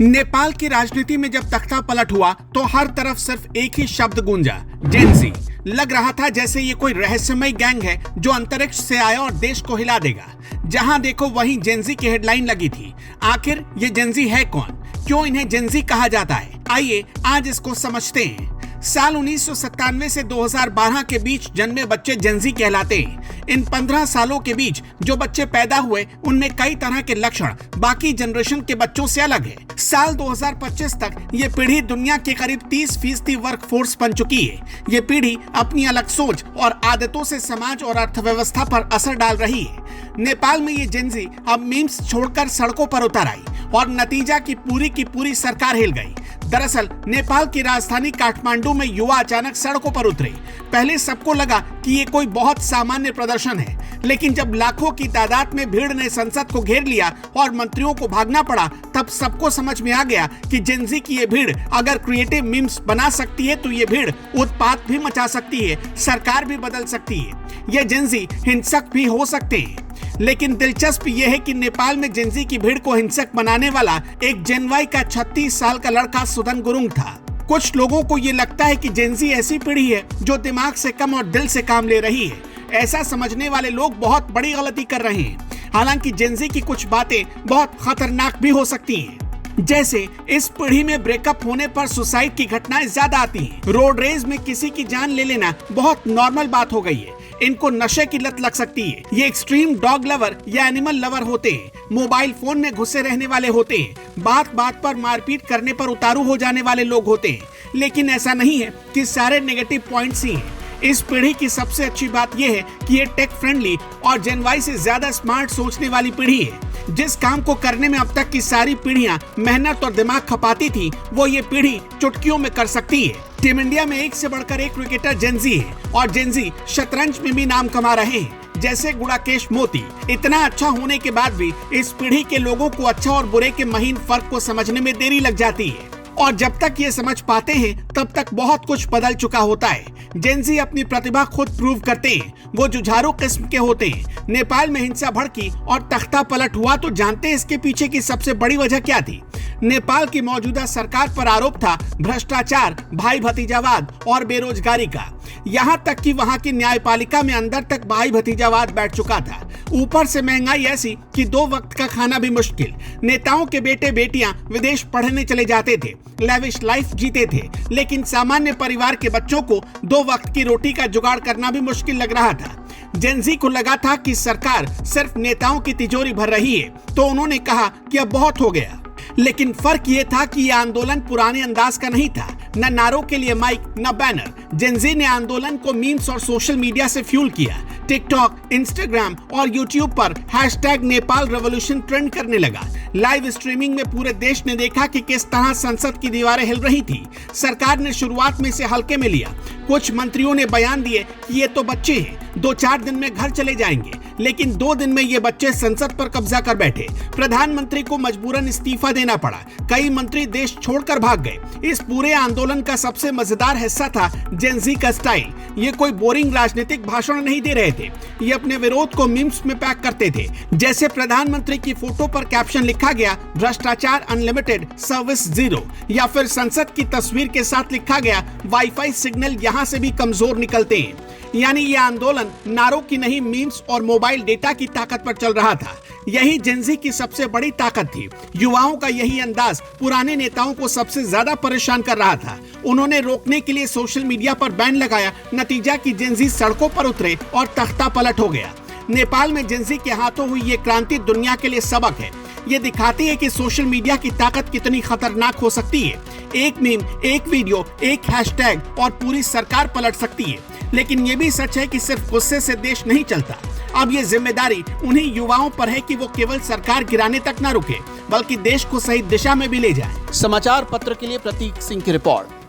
नेपाल की राजनीति में जब तख्ता पलट हुआ तो हर तरफ सिर्फ एक ही शब्द गूंजा, जेनजी। लग रहा था जैसे ये कोई रहस्यमय गैंग है जो अंतरिक्ष से आया और देश को हिला देगा। जहां देखो वहीं जेनजी की हेडलाइन लगी थी। आखिर ये जेनजी है कौन, क्यों इन्हें जेनजी कहा जाता है? आइए आज इसको समझते हैं। साल 1997 से 2012 के बीच जन्मे बच्चे जेनजी कहलाते हैं। इन 15 सालों के बीच जो बच्चे पैदा हुए उनमें कई तरह के लक्षण बाकी जनरेशन के बच्चों से अलग है। साल 2025 तक ये पीढ़ी दुनिया के करीब 30% वर्क फोर्स बन चुकी है। ये पीढ़ी अपनी अलग सोच और आदतों से समाज और अर्थव्यवस्था पर असर डाल रही है। नेपाल में ये जेनजी अब मीम्स छोड़कर सड़कों पर उतर आई और नतीजा की पूरी सरकार हिल गई। दरअसल नेपाल की राजधानी काठमांडू में युवा अचानक सड़कों पर उतरे। पहले सबको लगा कि ये कोई बहुत सामान्य प्रदर्शन है, लेकिन जब लाखों की तादाद में भीड़ ने संसद को घेर लिया और मंत्रियों को भागना पड़ा, तब सबको समझ में आ गया कि जेनजी की ये भीड़ अगर क्रिएटिव मीम्स बना सकती है तो ये भीड़ उत्पात भी मचा सकती है, सरकार भी बदल सकती है। ये जेनजी हिंसक भी हो सकते हैं। लेकिन दिलचस्प यह है कि नेपाल में जेनजी की भीड़ को हिंसक बनाने वाला एक जेनवाई का 36 साल का लड़का सुदन गुरुंग था। कुछ लोगों को ये लगता है कि जेनजी ऐसी पीढ़ी है जो दिमाग से कम और दिल से काम ले रही है। ऐसा समझने वाले लोग बहुत बड़ी गलती कर रहे हैं। हालांकि जेनजी की कुछ बातें बहुत खतरनाक भी हो सकती हैं। जैसे इस पीढ़ी में ब्रेकअप होने पर सुसाइड की घटनाएं ज्यादा आती हैं। रोड रेज में किसी की जान ले लेना बहुत नॉर्मल बात हो गई है। इनको नशे की लत लग सकती है। ये एक्सट्रीम डॉग लवर या एनिमल लवर होते हैं। मोबाइल फोन में घुसे रहने वाले होते हैं। बात बात पर मारपीट करने पर उतारू हो जाने वाले लोग होते हैं। लेकिन ऐसा नहीं है कि सारे नेगेटिव पॉइंट्स ही हैं। इस पीढ़ी की सबसे अच्छी बात यह है कि ये टेक फ्रेंडली और जेन वाई से ज्यादा स्मार्ट सोचने वाली पीढ़ी है। जिस काम को करने में अब तक की सारी पीढ़ियां मेहनत और दिमाग खपाती थी, वो ये पीढ़ी चुटकियों में कर सकती है। टीम इंडिया में एक से बढ़कर एक क्रिकेटर जेनजी है और जेनजी शतरंज में भी नाम कमा रहे हैं, जैसे गुड़ाकेश मोती। इतना अच्छा होने के बाद भी इस पीढ़ी के लोगों को अच्छा और बुरे के महीन फर्क को समझने में देरी लग जाती है, और जब तक ये समझ पाते हैं तब तक बहुत कुछ बदल चुका होता है। जेनजी अपनी प्रतिभा खुद प्रूव करते हैं। वो जुझारू किस्म के होते हैं। नेपाल में हिंसा भड़की और तख्ता पलट हुआ तो जानते हैं इसके पीछे की सबसे बड़ी वजह क्या थी? नेपाल की मौजूदा सरकार पर आरोप था भ्रष्टाचार, भाई भतीजावाद और बेरोजगारी का। यहाँ तक कि वहाँ की न्यायपालिका में अंदर तक भाई भतीजावाद बैठ चुका था। ऊपर से महंगाई ऐसी कि 2 वक्त का खाना भी मुश्किल। नेताओं के बेटे बेटियां विदेश पढ़ने चले जाते थे, लेविश लाइफ जीते थे, लेकिन सामान्य परिवार के बच्चों को 2 वक्त की रोटी का जुगाड़ करना भी मुश्किल लग रहा था। जेनजी को लगा था कि सरकार सिर्फ नेताओं की तिजोरी भर रही है, तो उन्होंने कहा कि अब बहुत हो गया। लेकिन फर्क ये था कि यह आंदोलन पुराने अंदाज का नहीं था। न नारों के लिए माइक, न बैनर। जेनजी ने आंदोलन को मीम्स और सोशल मीडिया से फ्यूल किया। टिकटॉक, इंस्टाग्राम और यूट्यूब पर #नेपाल रेवोल्यूशन ट्रेंड करने लगा। लाइव स्ट्रीमिंग में पूरे देश ने देखा कि किस तरह संसद की दीवारें हिल रही थी। सरकार ने शुरुआत में इसे हल्के में लिया। कुछ मंत्रियों ने बयान दिए कि ये तो बच्चे हैं, 2-4 दिन में घर चले जाएंगे, लेकिन 2 दिन में ये बच्चे संसद पर कब्जा कर बैठे। प्रधानमंत्री को मजबूरन इस्तीफा देना पड़ा। कई मंत्री देश छोड़कर भाग गए। इस पूरे आंदोलन का सबसे मजेदार हिस्सा था जेनजी का स्टाइल। ये कोई बोरिंग राजनीतिक भाषण नहीं दे रहे थे। ये अपने विरोध को मीम्स में पैक करते थे। जैसे प्रधानमंत्री की फोटो पर कैप्शन लिखा गया, भ्रष्टाचार अनलिमिटेड, सर्विस 0, या फिर संसद की तस्वीर के साथ लिखा गया, वाईफाई सिग्नल यहाँ से भी कमजोर निकलते हैं। यानी ये आंदोलन नारों की नहीं, मीम्स और मोबाइल डेटा की ताकत पर चल रहा था। यही जेनजी की सबसे बड़ी ताकत थी। युवाओं का यही अंदाज पुराने नेताओं को सबसे ज्यादा परेशान कर रहा था। उन्होंने रोकने के लिए सोशल मीडिया पर बैन लगाया। नतीजा कि जेनजी सड़कों पर उतरे और तख्ता पलट हो गया। नेपाल में जेनजी के हाथों हुई ये क्रांति दुनिया के लिए सबक है। ये दिखाती है कि सोशल मीडिया की ताकत कितनी खतरनाक हो सकती है। एक मीम, एक वीडियो, एक हैशटैग और पूरी सरकार पलट सकती है। लेकिन ये भी सच है कि सिर्फ गुस्से से देश नहीं चलता। अब ये जिम्मेदारी उन्हीं युवाओं पर है कि वो केवल सरकार गिराने तक न रुके, बल्कि देश को सही दिशा में भी ले जाए। समाचार पत्र के लिए प्रतीक सिंह की रिपोर्ट।